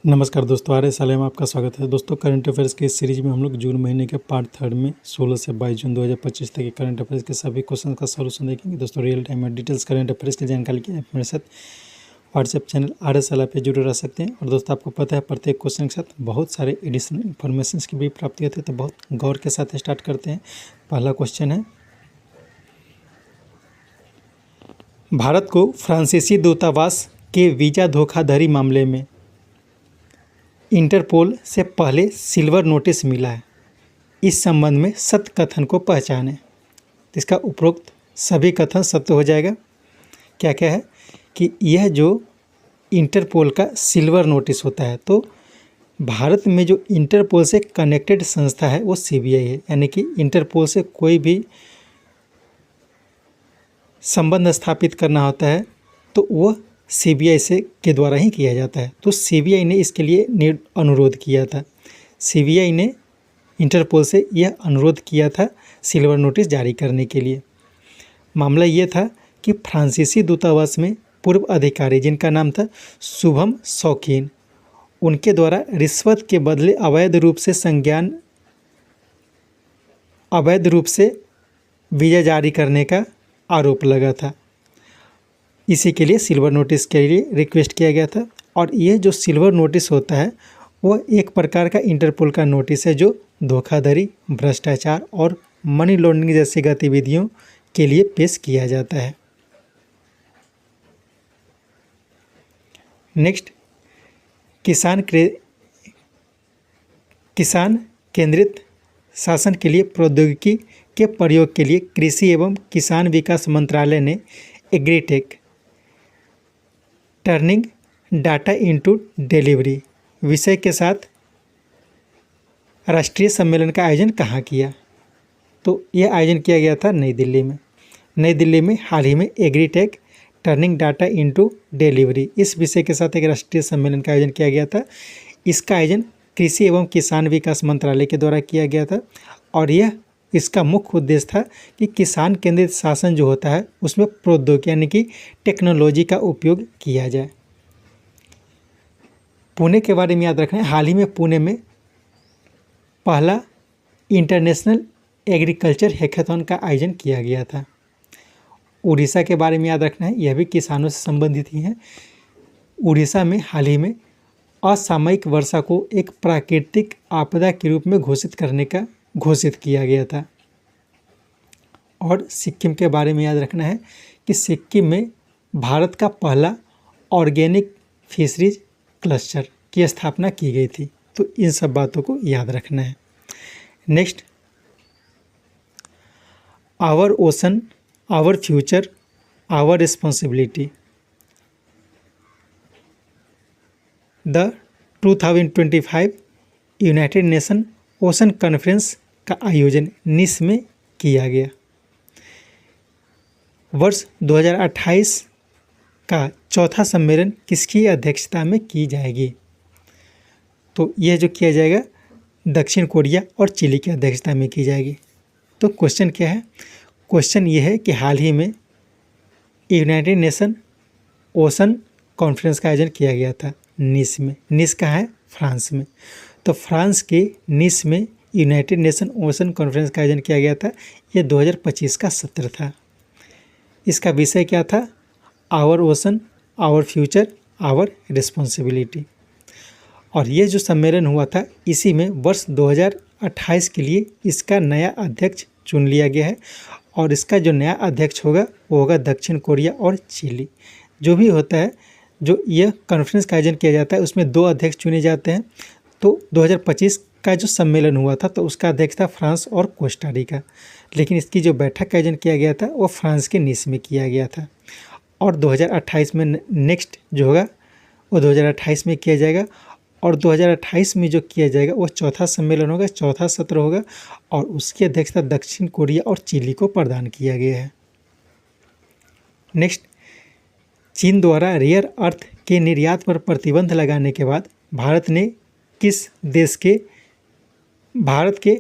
नमस्कार दोस्तों, R S साल में आपका स्वागत है। दोस्तों, करंट अफेयर्स के इस सीरीज में हम लोग जून महीने के पार्ट 3 में 16 से 22 जून 2025 तक के करंट अफेयर्स के सभी क्वेश्चन का सॉल्यूशन देखेंगे। दोस्तों, रियल टाइम में डिटेल्स करंट अफेयर्स की जानकारी के लिए आप मेरे साथ व्हाट्सएप चैनल आर एस साल पे जुड़े रह सकते हैं। और दोस्तों, आपको पता है प्रत्येक क्वेश्चन के साथ बहुत सारे एडिशनल इन्फॉर्मेशन की भी प्राप्ति होती है, तो बहुत गौर के साथ स्टार्ट करते हैं। पहला क्वेश्चन है, भारत को फ्रांसीसी दूतावास के वीज़ा धोखाधड़ी मामले में इंटरपोल से पहले सिल्वर नोटिस मिला है। इस संबंध में सत्य कथन को पहचानें। इसका उपरोक्त सभी कथन सत्य हो जाएगा। क्या क्या है कि यह जो इंटरपोल का सिल्वर नोटिस होता है, तो भारत में जो इंटरपोल से कनेक्टेड संस्था है वो सीबीआई है। यानी कि इंटरपोल से कोई भी संबंध स्थापित करना होता है तो वह सीबीआई से के द्वारा ही किया जाता है। तो सीबीआई ने इसके लिए अनुरोध किया था। सीबीआई ने इंटरपोल से यह अनुरोध किया था सिल्वर नोटिस जारी करने के लिए। मामला ये था कि फ्रांसीसी दूतावास में पूर्व अधिकारी जिनका नाम था शुभम शौकीन, उनके द्वारा रिश्वत के बदले अवैध रूप से वीज़ा जारी करने का आरोप लगा था। इसी के लिए सिल्वर नोटिस के लिए रिक्वेस्ट किया गया था। और ये जो सिल्वर नोटिस होता है वह एक प्रकार का इंटरपोल का नोटिस है जो धोखाधड़ी, भ्रष्टाचार और मनी लॉन्ड्रिंग जैसी गतिविधियों के लिए पेश किया जाता है। नेक्स्ट, किसान केंद्रित शासन के लिए प्रौद्योगिकी के प्रयोग के लिए कृषि एवं किसान विकास मंत्रालय ने agritech turning data into delivery विषय के साथ राष्ट्रीय सम्मेलन का आयोजन कहाँ किया? तो यह आयोजन किया गया था नई दिल्ली में। नई दिल्ली में हाल ही में agritech turning data into delivery इस विषय के साथ एक राष्ट्रीय सम्मेलन का आयोजन किया गया था। इसका आयोजन कृषि एवं किसान विकास मंत्रालय के द्वारा किया गया था। और इसका मुख्य उद्देश्य था कि किसान केंद्रित शासन जो होता है उसमें प्रौद्योगिकी यानी कि टेक्नोलॉजी का उपयोग किया जाए। पुणे के बारे में याद रखना है, हाल ही में पुणे में पहला इंटरनेशनल एग्रीकल्चर हैकाथॉन का आयोजन किया गया था। उड़ीसा के बारे में याद रखना है, यह भी किसानों से संबंधित ही है। उड़ीसा में हाल ही में असामयिक वर्षा को एक प्राकृतिक आपदा के रूप में घोषित किया गया था। और सिक्किम के बारे में याद रखना है कि सिक्किम में भारत का पहला ऑर्गेनिक फिशरीज क्लस्टर की स्थापना की गई थी। तो इन सब बातों को याद रखना है। Next, our ocean our future our responsibility the 2025 United Nation Ocean Conference का आयोजन निस में किया गया। वर्ष 2028 का चौथा सम्मेलन किसकी अध्यक्षता में की जाएगी? तो यह जो किया जाएगा दक्षिण कोरिया और चिली की अध्यक्षता में की जाएगी। तो क्वेश्चन क्या है? क्वेश्चन ये है कि हाल ही में यूनाइटेड नेशन ओशन कॉन्फ्रेंस का आयोजन किया गया था निस में। निस कहाँ है? फ्रांस में। तो फ्रांस के निस में यूनाइटेड नेशन ओशन कॉन्फ्रेंस का आयोजन किया गया था। यह 2025 का सत्र था। इसका विषय क्या था? Our ocean our future our responsibility. और ये जो सम्मेलन हुआ था इसी में वर्ष 2028 के लिए इसका नया अध्यक्ष चुन लिया गया है। और इसका जो नया अध्यक्ष होगा वो होगा दक्षिण कोरिया और चिली। जो भी होता है, जो यह कॉन्फ्रेंस का आयोजन किया जाता है उसमें 2 अध्यक्ष चुने जाते हैं। तो 2025 का जो सम्मेलन हुआ था तो उसका अध्यक्ष था फ्रांस और कोस्टा रिका। लेकिन इसकी जो बैठक का आयोजन किया गया था वो फ्रांस के निस में किया गया था। और 2028 में नेक्स्ट जो होगा वो 2028 में किया जाएगा। और 2028 में जो किया जाएगा वो चौथा सम्मेलन होगा, चौथा सत्र होगा। और उसकी अध्यक्षता दक्षिण कोरिया और चिली को प्रदान किया गया है। नेक्स्ट, चीन द्वारा रेयर अर्थ के निर्यात पर प्रतिबंध लगाने के बाद भारत ने किस देश के भारत के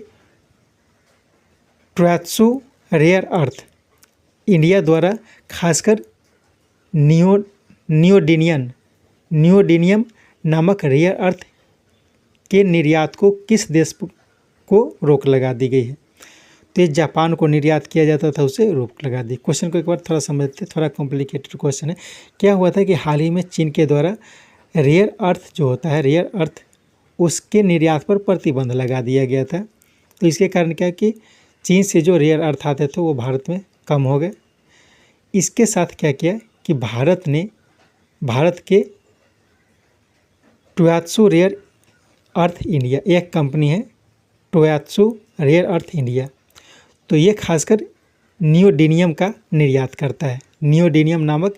ट्रैत्सु रेयर अर्थ इंडिया द्वारा खासकर नियोडिनियम नामक रेयर अर्थ के निर्यात को किस देश को रोक लगा दी गई है? तो ये जापान को निर्यात किया जाता था, उसे रोक लगा दी। क्वेश्चन को एक बार थोड़ा समझते, थोड़ा कॉम्प्लिकेटेड क्वेश्चन है। क्या हुआ था कि हाल ही में चीन के द्वारा रेयर अर्थ जो होता है, रेयर अर्थ, उसके निर्यात पर प्रतिबंध लगा दिया गया था। तो इसके कारण क्या कि चीन से जो रेयर अर्थ आते थे वो भारत में कम हो गए। इसके साथ क्या किया कि भारत के टोयात्सु रेयर अर्थ इंडिया, एक कंपनी है टोयात्सु रेयर अर्थ इंडिया, तो ये खासकर नियोडिनियम का निर्यात करता है। नियोडिनियम नामक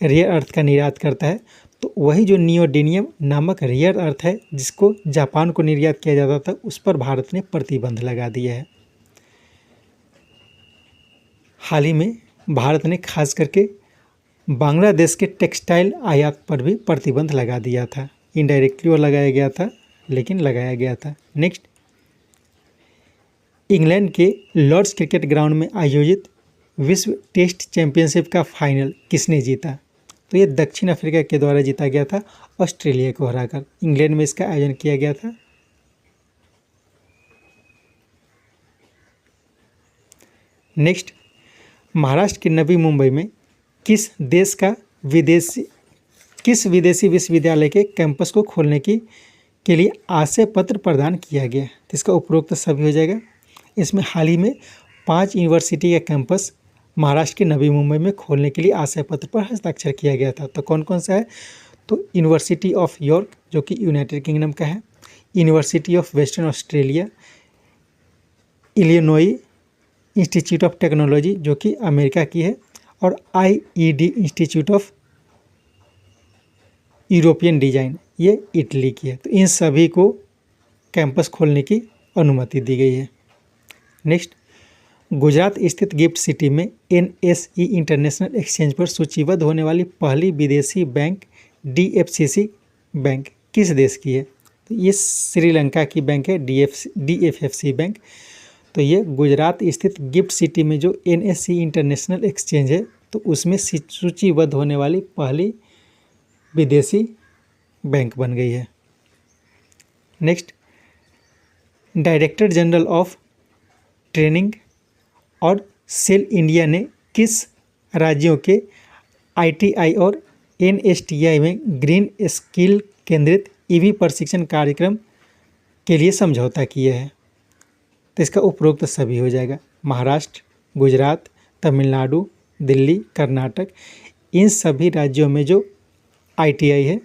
रेयर अर्थ का निर्यात करता है। तो वही जो नियोडिनियम नामक रेयर अर्थ है जिसको जापान को निर्यात किया जाता था, उस पर भारत ने प्रतिबंध लगा दिया है। हाल ही में भारत ने खास करके बांग्लादेश के टेक्सटाइल आयात पर भी प्रतिबंध लगा दिया था। इनडायरेक्टली वो लगाया गया था, लेकिन लगाया गया था। नेक्स्ट, इंग्लैंड के लॉर्ड्स क्रिकेट ग्राउंड में आयोजित विश्व टेस्ट चैंपियनशिप का फाइनल किसने जीता? तो ये दक्षिण अफ्रीका के द्वारा जीता गया था, ऑस्ट्रेलिया को हराकर। इंग्लैंड में इसका आयोजन किया गया था। नेक्स्ट, महाराष्ट्र के नवी मुंबई में किस विदेशी विश्वविद्यालय के कैंपस को खोलने के लिए आशय पत्र प्रदान किया गया? तो इसका उपरोक्त सभी हो जाएगा। इसमें हाल ही में 5 यूनिवर्सिटी का कैंपस महाराष्ट्र के नवी मुंबई में खोलने के लिए आशय पत्र पर हस्ताक्षर किया गया था। तो कौन कौन सा है? तो यूनिवर्सिटी ऑफ यॉर्क जो कि यूनाइटेड किंगडम का है, university of western Australia, Illinois institute of technology जो कि अमेरिका की है, और IED institute of European design, ये इटली की है। तो इन सभी को कैंपस खोलने की अनुमति दी गई है। नेक्स्ट, गुजरात स्थित गिफ्ट सिटी में NSE इंटरनेशनल एक्सचेंज पर सूचीबद्ध होने वाली पहली विदेशी बैंक DFCC बैंक किस देश की है? तो ये श्रीलंका की बैंक है, DFFC बैंक। तो ये गुजरात स्थित गिफ्ट सिटी में जो NSE इंटरनेशनल एक्सचेंज है, तो उसमें सूचीबद्ध होने वाली पहली विदेशी बैंक बन गई है। Next, director general of training और सेल इंडिया ने किस राज्यों के ITI और NSTI में ग्रीन स्किल केंद्रित EV प्रशिक्षण कार्यक्रम के लिए समझौता किया है? तो इसका उपरोक्त सभी हो जाएगा। महाराष्ट्र, गुजरात, तमिलनाडु, दिल्ली, कर्नाटक, इन सभी राज्यों में जो ITI है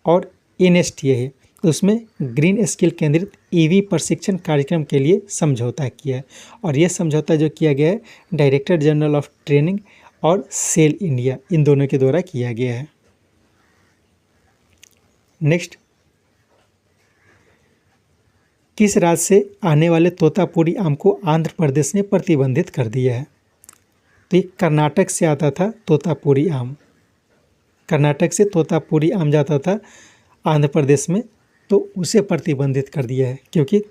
और NSTI है, उसमें ग्रीन स्किल केंद्रित EV प्रशिक्षण कार्यक्रम के लिए समझौता किया है। और यह समझौता जो किया गया है डायरेक्टर जनरल ऑफ ट्रेनिंग और सेल इंडिया, इन दोनों के द्वारा किया गया है। नेक्स्ट, किस राज्य से आने वाले तोतापुरी आम को आंध्र प्रदेश ने प्रतिबंधित कर दिया है? तो ये कर्नाटक से आता था तोतापुरी आम। कर्नाटक से तोतापुरी आम जाता था आंध्र प्रदेश में, तो उसे प्रतिबंधित कर दिया है, क्योंकि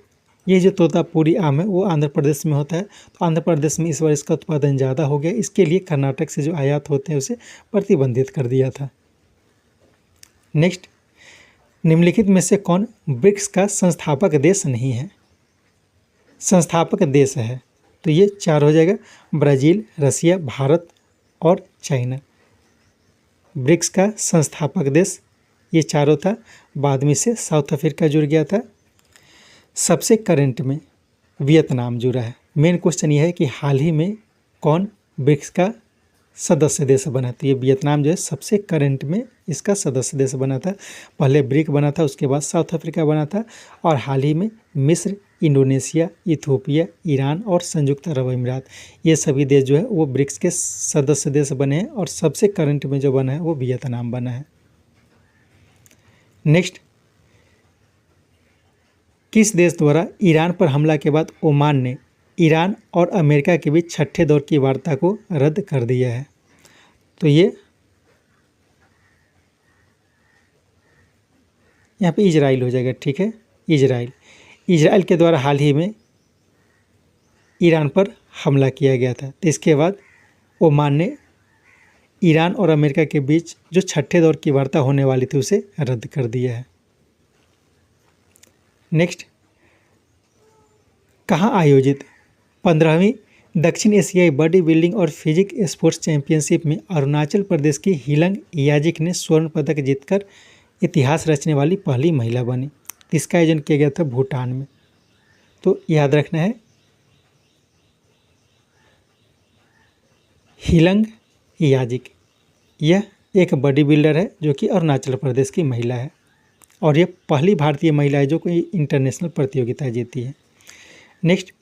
ये जो तोतापुरी आम है वो आंध्र प्रदेश में होता है। तो आंध्र प्रदेश में इस बार इसका उत्पादन ज़्यादा हो गया, इसके लिए कर्नाटक से जो आयात होते हैं उसे प्रतिबंधित कर दिया था। नेक्स्ट, निम्नलिखित में से कौन ब्रिक्स का संस्थापक देश नहीं है? संस्थापक देश है तो ये 4 हो जाएगा, ब्राज़ील, रसिया, भारत और चाइना। ब्रिक्स का संस्थापक देश ये चारों था, बाद में से साउथ अफ्रीका जुड़ गया था। सबसे करंट में वियतनाम जुड़ा है। मेन क्वेश्चन ये है कि हाल ही में कौन ब्रिक्स का सदस्य देश बना? तो ये वियतनाम जो है सबसे करंट में इसका सदस्य देश बना था। पहले ब्रिक बना था, उसके बाद साउथ अफ्रीका बना था, और हाल ही में मिस्र, इंडोनेशिया, इथियोपिया, ईरान और संयुक्त अरब अमीरात, ये सभी देश जो है वो ब्रिक्स के सदस्य देश बने हैं, और सबसे करंट में जो बना है वो वियतनाम बना है। नेक्स्ट, किस देश द्वारा ईरान पर हमला के बाद ओमान ने ईरान और अमेरिका के बीच छठे दौर की वार्ता को रद्द कर दिया है? तो ये यहाँ पे इजराइल हो जाएगा। ठीक है, इजराइल के द्वारा हाल ही में ईरान पर हमला किया गया था। तो इसके बाद ओमान ने ईरान और अमेरिका के बीच जो छठे दौर की वार्ता होने वाली थी उसे रद्द कर दिया है। नेक्स्ट, कहाँ आयोजित 15वीं दक्षिण एशियाई बॉडी बिल्डिंग और फिजिक स्पोर्ट्स चैंपियनशिप में अरुणाचल प्रदेश की हिलंग याजिक ने स्वर्ण पदक जीतकर इतिहास रचने वाली पहली महिला बनी। इसका आयोजन किया गया था भूटान में। तो याद रखना है, हिलंग याजिक यह एक बॉडी बिल्डर है जो कि अरुणाचल प्रदेश की महिला है और यह पहली भारतीय महिला है जो कोई इंटरनेशनल प्रतियोगिता जीती है। नेक्स्ट,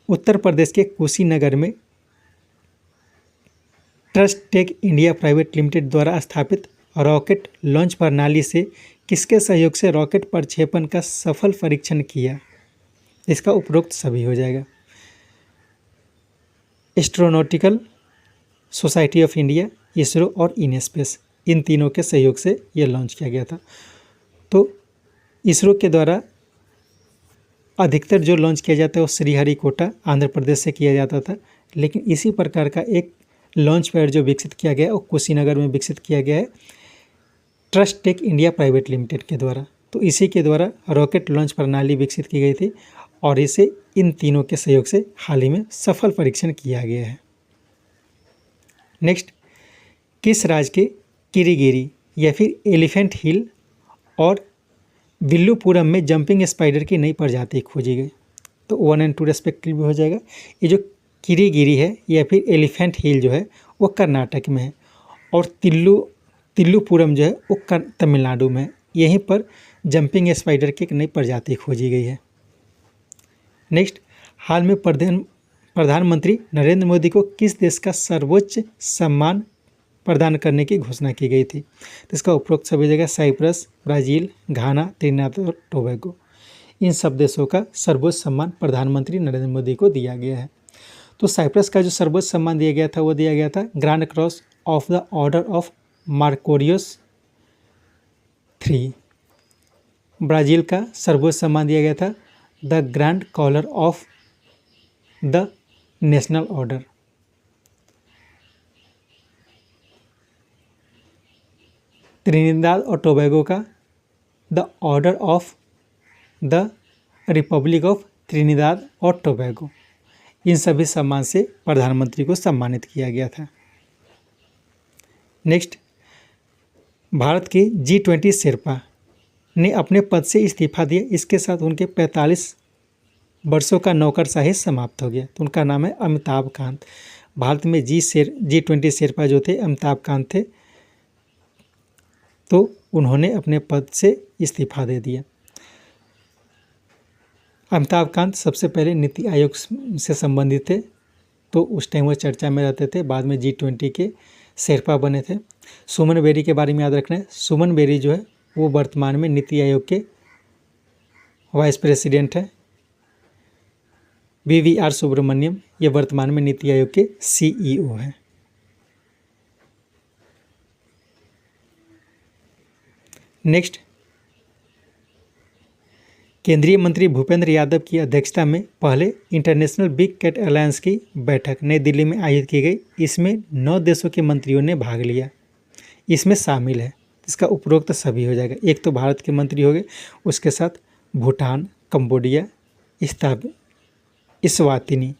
उत्तर प्रदेश के कुशीनगर में Trust Tech India Private Limited द्वारा स्थापित रॉकेट लॉन्च प्रणाली से किसके सहयोग से रॉकेट प्रक्षेपण का सफल परीक्षण किया? इसका उपरोक्त सभी हो जाएगा। Astronautical society of India, ISRO और इनस्पेस, इन तीनों के सहयोग से यह लॉन्च किया गया था। तो इसरो के द्वारा अधिकतर जो लॉन्च किया जाता है वो श्रीहरिकोटा आंध्र प्रदेश से किया जाता था, लेकिन इसी प्रकार का एक लॉन्च पैड जो विकसित किया गया है वो कुशीनगर में विकसित किया गया है Trust Tech India Private Limited के द्वारा। तो इसी के द्वारा रॉकेट लॉन्च प्रणाली विकसित की गई थी और इसे इन तीनों के सहयोग से हाल ही में सफल परीक्षण किया गया है। नेक्स्ट, किस राज्य के किरीगिरी या फिर एलिफेंट हिल और विल्लुपुरम में जंपिंग स्पाइडर की नई प्रजाति खोजी गई? तो 1 और 2 रेस्पेक्टिव हो जाएगा। ये जो किरीगिरी है या फिर एलिफेंट हिल जो है वो कर्नाटक में है और तिल्लुपुरम जो है वो तमिलनाडु में है। यहीं पर जंपिंग स्पाइडर की एक नई प्रजाति खोजी गई है। नेक्स्ट, हाल में प्रधानमंत्री नरेंद्र मोदी को किस देश का सर्वोच्च सम्मान प्रदान करने की घोषणा की गई थी? तो इसका उपरोक्त सभी जगह साइप्रस, ब्राज़ील, घाना, त्रिनिदाद और टोबैगो, इन सब देशों का सर्वोच्च सम्मान प्रधानमंत्री नरेंद्र मोदी को दिया गया है। तो साइप्रस का जो सर्वोच्च सम्मान दिया गया था वो दिया गया था grand cross of the order of Makarios 3। Brazil का सर्वोच्च सम्मान दिया गया था the grand collar of the national order. Trinidad और टोबैगो का the order of the republic of Trinidad और टोबैगो। इन सभी सम्मान से प्रधानमंत्री को सम्मानित किया गया था। नेक्स्ट, भारत के G20 शेरपा ने अपने पद से इस्तीफा दिया। इसके साथ उनके 45 वर्षों का नौकरशाही समाप्त हो गया। तो उनका नाम है अमिताभ कांत। भारत में G20 शेरपा जो थे अमिताभ कांत थे, तो उन्होंने अपने पद से इस्तीफा दे दिया। अमिताभ कांत सबसे पहले नीति आयोग से संबंधित थे, तो उस टाइम वो चर्चा में रहते थे। बाद में G20 के शेरपा बने थे। सुमन बेरी के बारे में याद रखना है। सुमन बेरी जो है वो वर्तमान में नीति आयोग के वाइस प्रेसिडेंट है। VVR सुब्रमण्यम ये वर्तमान में नीति आयोग के CEO हैं। नेक्स्ट, केंद्रीय मंत्री भूपेंद्र यादव की अध्यक्षता में पहले इंटरनेशनल बिग कैट अलायंस की बैठक नई दिल्ली में आयोजित की गई। इसमें 9 देशों के मंत्रियों ने भाग लिया। इसमें शामिल है, इसका उपरोक्त सभी हो जाएगा। एक तो भारत के मंत्री हो गए, उसके साथ भूटान, कंबोडिया, इस्वातिनी,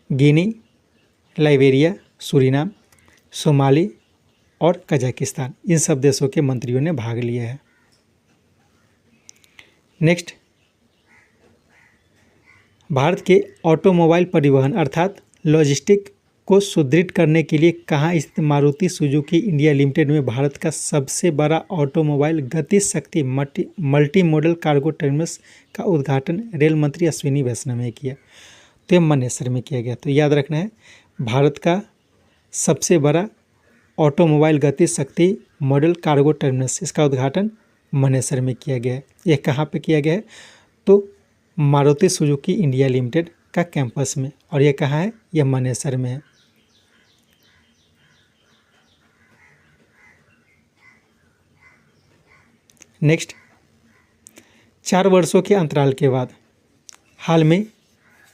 गिनी, लाइबेरिया, सूरीनाम, सोमाली और कजाकिस्तान, इन सब देशों के मंत्रियों ने भाग लिया है। नेक्स्ट, भारत के ऑटोमोबाइल परिवहन अर्थात लॉजिस्टिक को सुदृढ़ करने के लिए कहाँ स्थित मारुति सुजुकी इंडिया लिमिटेड में भारत का सबसे बड़ा ऑटोमोबाइल गति शक्ति मल्टी मॉडल कार्गो टर्मिनस का उद्घाटन रेल मंत्री अश्विनी वैष्णव ने किया? तो यह मनेसर में किया गया। तो याद रखना है, भारत का सबसे बड़ा ऑटोमोबाइल गति शक्ति मॉडल कार्गो टर्मिनस, इसका उद्घाटन मनेसर में किया गया है। यह कहाँ पे किया गया है? तो मारुति सुजुकी इंडिया लिमिटेड का कैंपस में। और यह कहाँ है? यह मनेसर में है। नेक्स्ट, 4 वर्षों के अंतराल के बाद हाल में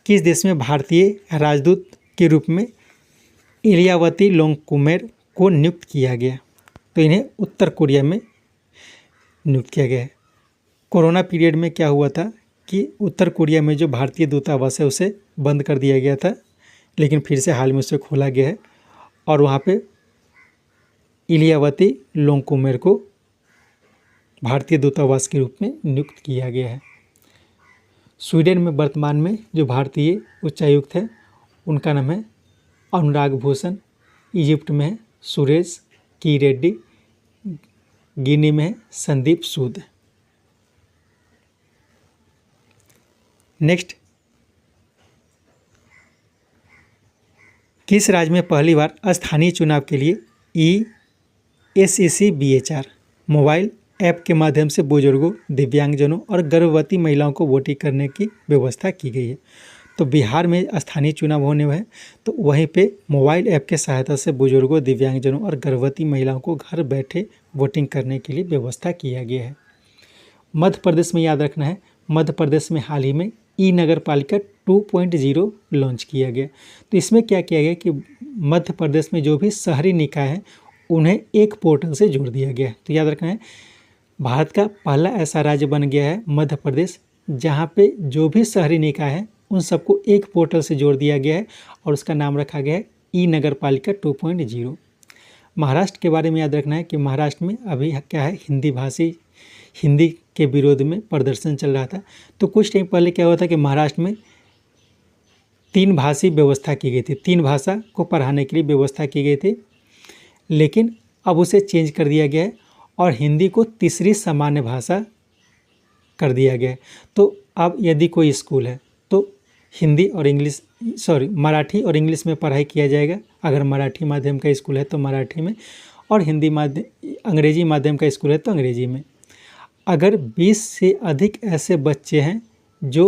किस देश में भारतीय राजदूत के रूप में इलियावती लोंगकुमेर को नियुक्त किया गया? तो इन्हें उत्तर कोरिया में नियुक्त किया गया है। कोरोना पीरियड में क्या हुआ था कि उत्तर कोरिया में जो भारतीय दूतावास है उसे बंद कर दिया गया था, लेकिन फिर से हाल में उसे खोला गया है और वहाँ पे इलियावती लोंगकुमेर को भारतीय दूतावास के रूप में नियुक्त किया गया है। स्वीडन में वर्तमान में जो भारतीय उच्चायुक्त है उनका नाम है अनुराग भूषण। इजिप्ट में है सुरेश की रेड्डी। गिनी में है संदीप सूद। नेक्स्ट, किस राज्य में पहली बार स्थानीय चुनाव के लिए ESEC-BHR मोबाइल ऐप के माध्यम से बुजुर्गों, दिव्यांगजनों और गर्भवती महिलाओं को वोटिंग करने की व्यवस्था की गई है? तो बिहार में स्थानीय चुनाव होने हैं, तो वहीं पे मोबाइल ऐप के सहायता से बुजुर्गों, दिव्यांगजनों और गर्भवती महिलाओं को घर बैठे वोटिंग करने के लिए व्यवस्था किया गया है। मध्य प्रदेश में याद रखना है, मध्य प्रदेश में हाल ही में नगर पालिका 2.0 लॉन्च किया गया। तो इसमें क्या किया गया कि मध्य प्रदेश में जो भी शहरी निकाय हैं उन्हें एक पोर्टल से जोड़ दिया गया है। तो याद रखना है, भारत का पहला ऐसा राज्य बन गया है मध्य प्रदेश जहाँ पे जो भी शहरी निकाय हैं उन सबको एक पोर्टल से जोड़ दिया गया है और उसका नाम रखा गया है नगर पालिका 2.0। महाराष्ट्र के बारे में याद रखना है कि महाराष्ट्र में अभी क्या है, हिंदी के विरोध में प्रदर्शन चल रहा था। तो कुछ टाइम पहले क्या हुआ था कि महाराष्ट्र में 3 भाषी व्यवस्था की गई थी, 3 भाषा को पढ़ाने के लिए व्यवस्था की गई थी, लेकिन अब उसे चेंज कर दिया गया है और हिंदी को तीसरी सामान्य भाषा कर दिया गया है। तो अब यदि कोई स्कूल है तो हिंदी और मराठी और इंग्लिश में पढ़ाई किया जाएगा। अगर मराठी माध्यम का स्कूल है तो मराठी में, और अंग्रेजी माध्यम का स्कूल है तो अंग्रेजी में। अगर 20 से अधिक ऐसे बच्चे हैं जो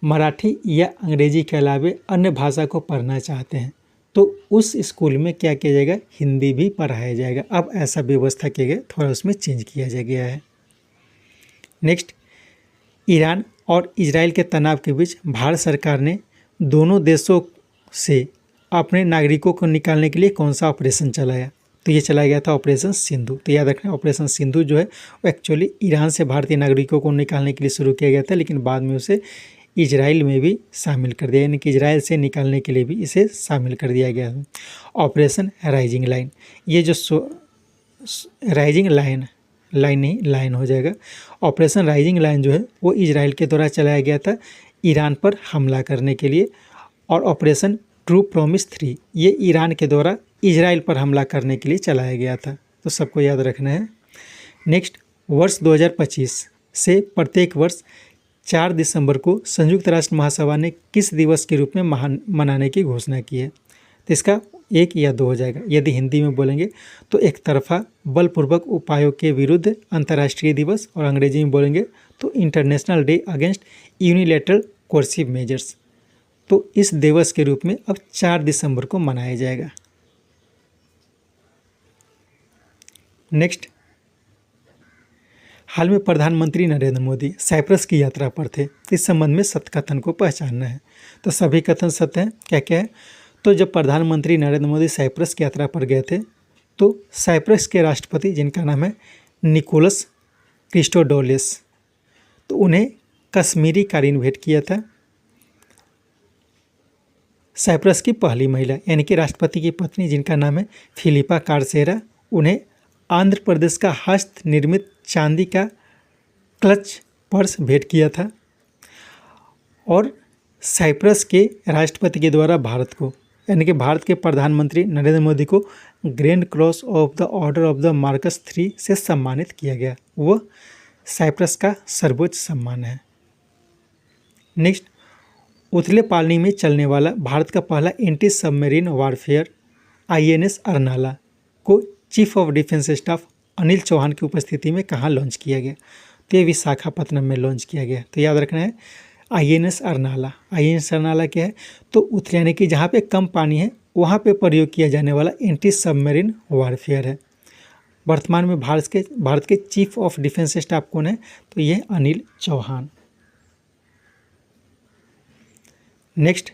मराठी या अंग्रेजी के अलावे अन्य भाषा को पढ़ना चाहते हैं तो उस स्कूल में क्या किया जाएगा, हिंदी भी पढ़ाया जाएगा। अब ऐसा व्यवस्था किया गया, थोड़ा उसमें चेंज किया जा गया है। नेक्स्ट, ईरान और इजराइल के तनाव के बीच भारत सरकार ने दोनों देशों से अपने नागरिकों को निकालने के लिए कौन सा ऑपरेशन चलाया? तो ये चलाया गया था ऑपरेशन सिंधु। तो याद रखना, ऑपरेशन सिंधु जो है वो एक्चुअली ईरान से भारतीय नागरिकों को निकालने के लिए शुरू किया गया था, लेकिन बाद में उसे इजराइल में भी शामिल कर दिया, यानी कि इजराइल से निकालने के लिए भी इसे शामिल कर दिया गया है। ऑपरेशन राइजिंग लाइन, ये जो राइजिंग लाइन हो जाएगा। ऑपरेशन राइजिंग लाइन जो है वो इजराइल के द्वारा चलाया गया था ईरान पर हमला करने के लिए, और ऑपरेशन ट्रू प्रॉमिस 3 ये ईरान के द्वारा इजराइल पर हमला करने के लिए चलाया गया था। तो सबको याद रखना है। नेक्स्ट, वर्ष 2025 से प्रत्येक वर्ष 4 दिसंबर को संयुक्त राष्ट्र महासभा ने किस दिवस के रूप में मनाने की घोषणा की है? तो इसका 1 या 2 हो जाएगा। यदि हिंदी में बोलेंगे तो एक तरफा बलपूर्वक उपायों के विरुद्ध अंतर्राष्ट्रीय दिवस, और अंग्रेजी में बोलेंगे तो international day against unilateral coercive measures. तो इस दिवस के रूप में अब 4 दिसंबर को मनाया जाएगा। नेक्स्ट, हाल में प्रधानमंत्री नरेंद्र मोदी साइप्रस की यात्रा पर थे। इस संबंध में सत्य कथन को पहचानना है। तो सभी कथन सत्य हैं, क्या क्या है? तो जब प्रधानमंत्री नरेंद्र मोदी साइप्रस की यात्रा पर गए थे तो साइप्रस के राष्ट्रपति, जिनका नाम है निकोलस क्रिस्टोडोलिस, तो उन्हें कश्मीरी कालीन भेंट किया था। साइप्रस की पहली महिला यानी कि राष्ट्रपति की पत्नी, जिनका नाम है फिलिपा कार्सेरा, उन्हें आंध्र प्रदेश का हस्त निर्मित चांदी का क्लच पर्स भेंट किया था। और साइप्रस के राष्ट्रपति के द्वारा भारत को, यानी कि भारत के प्रधानमंत्री नरेंद्र मोदी को grand cross of the order of the Marcus 3 से सम्मानित किया गया। वह साइप्रस का सर्वोच्च सम्मान है। नेक्स्ट, उथले पानी में चलने वाला भारत का पहला anti submarine warfare INS Arnala को chief of defence staff Anil Chauhan की उपस्थिति में कहाँ लॉन्च किया गया? तो ये विशाखापत्तनम में लॉन्च किया गया। तो याद रखना है INS अरनाला। INS अरनाला क्या है? तो उथले यानी कि जहाँ पे कम पानी है वहाँ पे प्रयोग किया जाने वाला एंटी सबमरीन वारफेयर है। वर्तमान में भारत के चीफ ऑफ डिफेंस स्टाफ कौन है? तो ये Anil Chauhan. Next,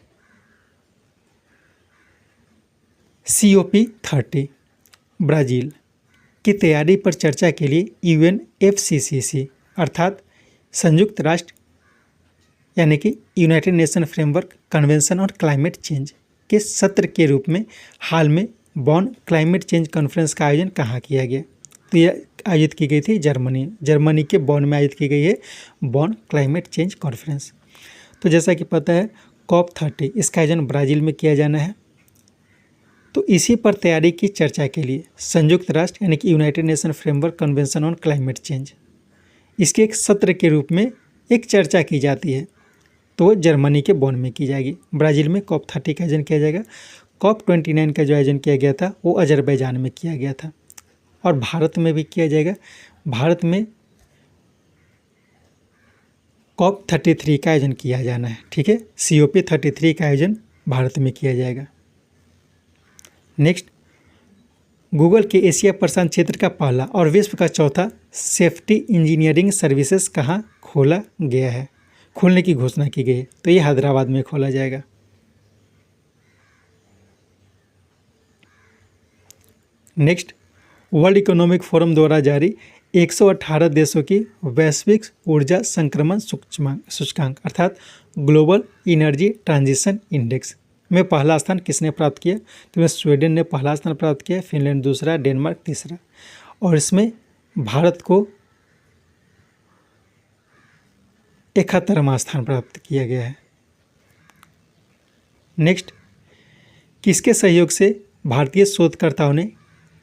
COP30 Brazil की तैयारी पर चर्चा के लिए UNFCCC अर्थात संयुक्त राष्ट्र यानी कि United nation framework convention on climate change के सत्र के रूप में हाल में बॉन क्लाइमेट चेंज कॉन्फ्रेंस का आयोजन कहाँ किया गया? तो यह आयोजित की गई थी जर्मनी के बॉन में आयोजित की गई है बॉन क्लाइमेट चेंज कॉन्फ्रेंस। तो जैसा कि पता है COP30 इसका आयोजन ब्राज़ील में किया जाना है। तो इसी पर तैयारी की चर्चा के लिए संयुक्त राष्ट्र यानी कि United nation framework convention on climate change इसके एक सत्र के रूप में एक चर्चा की जाती है। तो वो जर्मनी के बॉन में की जाएगी। ब्राज़ील में COP30 का आयोजन किया जाएगा। COP29 का जो आयोजन किया गया था वो अजरबैजान में किया गया था और भारत में भी किया जाएगा। भारत में COP33 का आयोजन किया जाना है। ठीक है, COP33 का आयोजन भारत में किया जाएगा। नेक्स्ट, गूगल के एशिया प्रशांत क्षेत्र का पहला और विश्व का चौथा सेफ्टी इंजीनियरिंग सर्विसेज कहाँ खोला गया है, खोलने की घोषणा की गई है? तो ये हैदराबाद में खोला जाएगा। नेक्स्ट, वर्ल्ड इकोनॉमिक फोरम द्वारा जारी 118 देशों की वैश्विक ऊर्जा संक्रमण सूचकांक अर्थात ग्लोबल एनर्जी ट्रांजिशन इंडेक्स में पहला स्थान किसने प्राप्त किया? तो इसमें स्वीडन ने पहला स्थान प्राप्त किया, फिनलैंड दूसरा, डेनमार्क तीसरा और इसमें भारत को 71वां स्थान प्राप्त किया गया है। नेक्स्ट, किसके सहयोग से भारतीय शोधकर्ताओं ने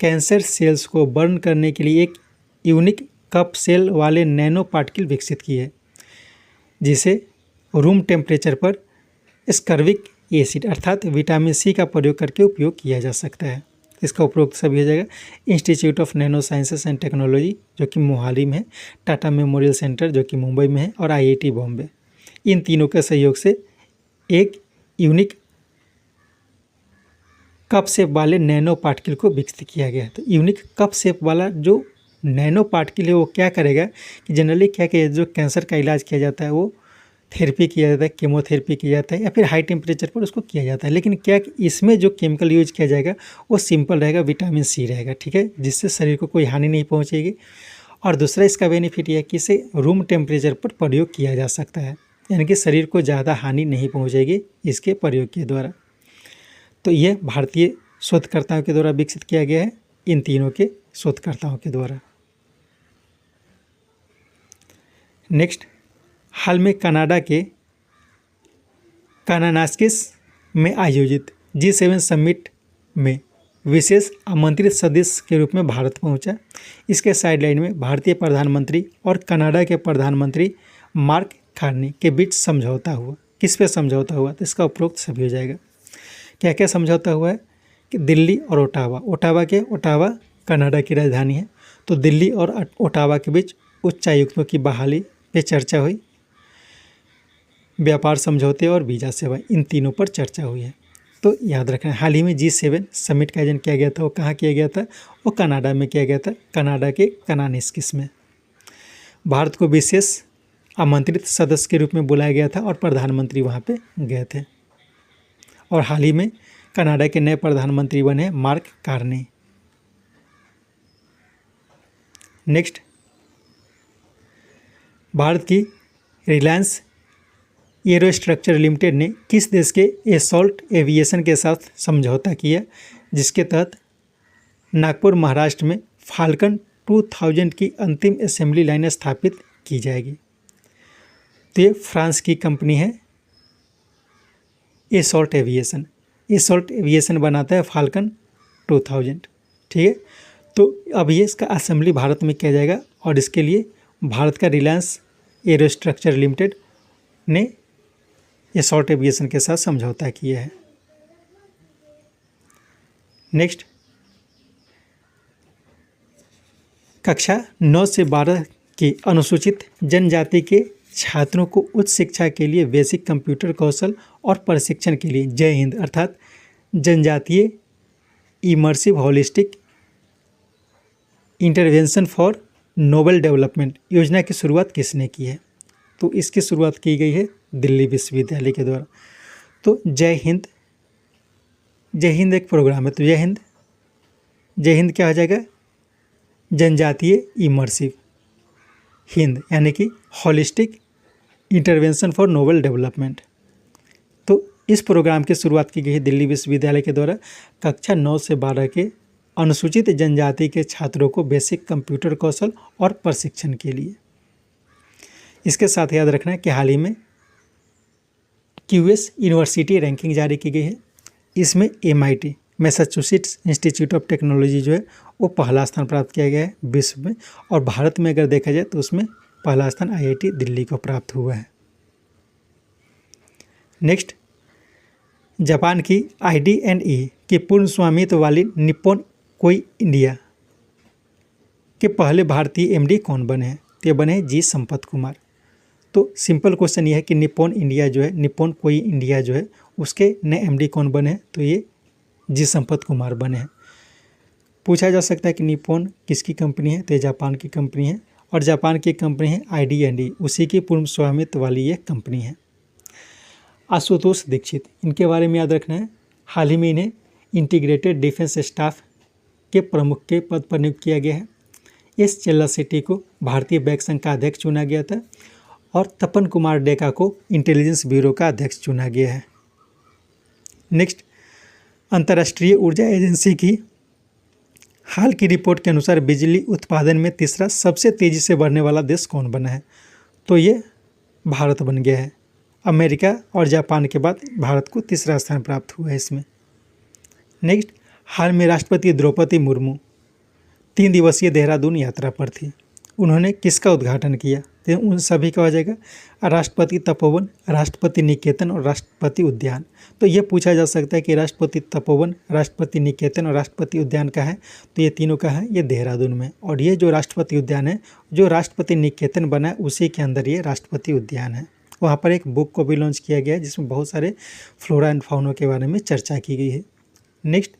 कैंसर सेल्स को बर्न करने के लिए एक यूनिक कप सेल वाले नैनो पार्टिकल विकसित किए, जिसे रूम टेम्परेचर पर स्कर्विक एसिड अर्थात विटामिन सी का प्रयोग करके उपयोग किया जा सकता है? इसका उपयोग सभी हो जाएगा institute of nano sciences and technology जो कि मोहाली में है, टाटा मेमोरियल सेंटर जो कि मुंबई में है और IIT बॉम्बे, इन तीनों के सहयोग से एक यूनिक कप शेप वाले नैनो पार्टिकल को विकसित किया गया है। तो यूनिक कप शेप वाला जो नैनो पार्टिकल है वो क्या करेगा कि जनरली क्या किया, जो कैंसर का इलाज किया जाता है वो थेरेपी किया जाता है, केमोथेरेपी किया जाता है या फिर हाई टेम्परेचर पर उसको किया जाता है, लेकिन क्या इसमें जो केमिकल यूज किया जाएगा वो सिंपल रहेगा, विटामिन सी रहेगा। ठीक है, जिससे शरीर को कोई हानि नहीं पहुंचेगी। और दूसरा इसका बेनिफिट यह है कि इसे रूम टेम्परेचर पर प्रयोग किया जा सकता है, यानी कि शरीर को ज़्यादा हानि नहीं पहुँचेगी इसके प्रयोग के द्वारा। तो यह भारतीय शोधकर्ताओं के द्वारा विकसित किया गया है, इन तीनों के शोधकर्ताओं के द्वारा। नेक्स्ट, हाल में कनाडा के कानानास्किस में आयोजित G7 समिट में विशेष आमंत्रित सदस्य के रूप में भारत पहुंचा। इसके साइडलाइन में भारतीय प्रधानमंत्री और कनाडा के प्रधानमंत्री मार्क कार्नी के बीच समझौता हुआ। किस पे समझौता हुआ? तो इसका उपरोक्त सभी हो जाएगा। क्या क्या समझौता हुआ है कि दिल्ली और ओटावा कनाडा की राजधानी है, तो दिल्ली और ओटावा के बीच उच्चायुक्तों की बहाली पे चर्चा हुई। व्यापार समझौते और वीज़ा सेवा, इन तीनों पर चर्चा हुई है। तो याद रखना, हाल ही में G7 समिट का आयोजन किया गया था। वो कहाँ किया गया था? वो कनाडा में किया गया था, कनाडा के कानानास्किस में। भारत को विशेष आमंत्रित सदस्य के रूप में बुलाया गया था और प्रधानमंत्री वहाँ पे गए थे। और हाल ही में कनाडा के नए प्रधानमंत्री बने मार्क कार्नी। नेक्स्ट, भारत की रिलायंस एरोस्ट्रक्चर लिमिटेड ने किस देश के एसॉल्ट एविएशन के साथ समझौता किया, जिसके तहत नागपुर महाराष्ट्र में फाल्कन 2000 की अंतिम असेंबली लाइन स्थापित की जाएगी? तो ये फ्रांस की कंपनी है एसॉल्ट एविएशन बनाता है फाल्कन 2000। ठीक है, तो अब ये इसका असेंबली भारत में किया जाएगा और इसके लिए भारत का रिलायंस एरोस्ट्रक्चर लिमिटेड ने एसॉल्ट एविएशन के साथ समझौता किया है। नेक्स्ट, कक्षा 9 से 12 के अनुसूचित जनजाति के छात्रों को उच्च शिक्षा के लिए बेसिक कंप्यूटर कौशल और प्रशिक्षण के लिए जय हिंद अर्थात जनजातीय immersive holistic intervention for noble development योजना की शुरुआत किसने की है? तो इसकी शुरुआत की गई है दिल्ली विश्वविद्यालय के द्वारा। तो जय हिंद एक प्रोग्राम है। तो जय हिंद क्या हो जाएगा? जनजातीय इमर्सिव हिंद यानी कि holistic intervention for novel development. तो इस प्रोग्राम की शुरुआत की गई है दिल्ली विश्वविद्यालय के द्वारा कक्षा 9 से 12 के अनुसूचित जनजाति के छात्रों को बेसिक कंप्यूटर कौशल और प्रशिक्षण के लिए। इसके साथ याद रखना है कि हाल ही में क्यूएस यूनिवर्सिटी रैंकिंग जारी की गई है। इसमें MIT Massachusetts institute of technology जो है वो पहला स्थान प्राप्त किया गया है विश्व में, और भारत में अगर देखा जाए तो उसमें पहला स्थान IIT दिल्ली को प्राप्त हुआ है। नेक्स्ट, जापान की IDNE की पूर्ण स्वामित्व वाली निप्पॉन कोई इंडिया के पहले भारतीय MD कौन बने हैं? तो ये बने हैं जी संपत कुमार। तो सिंपल क्वेश्चन ये है कि निप्पॉन इंडिया जो है, निप्पॉन कोई इंडिया जो है उसके नए MD कौन बने हैं? तो ये जी संपत कुमार बने हैं। पूछा जा सकता है कि निप्पॉन किसकी कंपनी है? तो ये जापान की कंपनी है, और जापान की कंपनी है IDNE, उसी की पूर्ण स्वामित्व वाली ये कंपनी है। आशुतोष दीक्षित, इनके बारे में याद रखना है, हाल ही में इन्हें इंटीग्रेटेड डिफेंस स्टाफ के प्रमुख के पद पर नियुक्त किया गया है। एस चेल्लासेट्टी को भारतीय बैंक संघ का अध्यक्ष चुना गया था, और तपन कुमार डेका को इंटेलिजेंस ब्यूरो का अध्यक्ष चुना गया है। नेक्स्ट, अंतर्राष्ट्रीय ऊर्जा एजेंसी की हाल की रिपोर्ट के अनुसार बिजली उत्पादन में तीसरा सबसे तेज़ी से बढ़ने वाला देश कौन बना है? तो ये भारत बन गया है। अमेरिका और जापान के बाद भारत को तीसरा स्थान प्राप्त हुआ है इसमें। नेक्स्ट, हाल में राष्ट्रपति द्रौपदी मुर्मू 3 दिवसीय देहरादून यात्रा पर थी। उन्होंने किसका उद्घाटन किया? तो उन सभी का हो जाएगा राष्ट्रपति तपोवन, राष्ट्रपति निकेतन और राष्ट्रपति उद्यान। तो ये पूछा जा सकता है कि राष्ट्रपति तपोवन, राष्ट्रपति निकेतन और राष्ट्रपति उद्यान का है? तो ये तीनों का है, ये देहरादून में। और ये जो राष्ट्रपति उद्यान है, जो राष्ट्रपति निकेतन बना है उसी के अंदर ये राष्ट्रपति उद्यान है। वहाँ पर एक बुक को भी लॉन्च किया गया है जिसमें बहुत सारे फ्लोरा एंड फाउना के बारे में चर्चा की गई है। नेक्स्ट,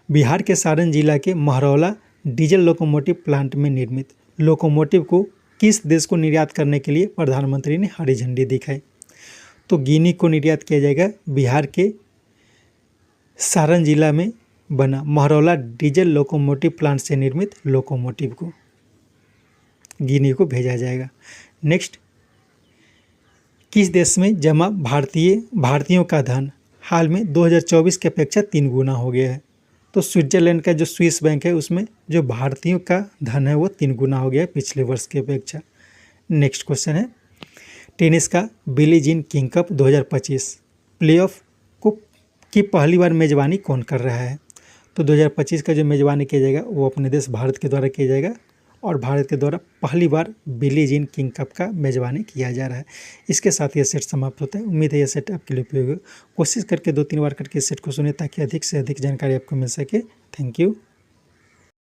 बिहार के सारण जिला के महरौला डीजल लोकोमोटिव प्लांट में निर्मित लोकोमोटिव को किस देश को निर्यात करने के लिए प्रधानमंत्री ने हरी झंडी दिखाई? तो गिनी को निर्यात किया जाएगा। बिहार के सारण जिला में बना महरौला डीजल लोकोमोटिव प्लांट से निर्मित लोकोमोटिव को गिनी को भेजा जाएगा। नेक्स्ट, किस देश में जमा भारतीयों का धन हाल में 2024 की अपेक्षा 3 गुना हो गया है? तो स्विट्जरलैंड का जो स्विस बैंक है उसमें जो भारतीयों का धन है वो 3 गुना हो गया है पिछले वर्ष की अपेक्षा। नेक्स्ट क्वेश्चन है, टेनिस का Billie Jean King cup 2025 playoff की पहली बार मेज़बानी कौन कर रहा है? तो 2025 का जो मेज़बानी किया जाएगा वो अपने देश भारत के द्वारा किया जाएगा, और भारत के द्वारा पहली बार बिली जीन किंग कप का मेज़बानी किया जा रहा है। इसके साथ ये सेट समाप्त होता है। उम्मीद है ये सेट आपके लिए उपयोगी हो। कोशिश करके 2-3 बार करके इस सेट को सुने ताकि अधिक से अधिक जानकारी आपको मिल सके। Thank you.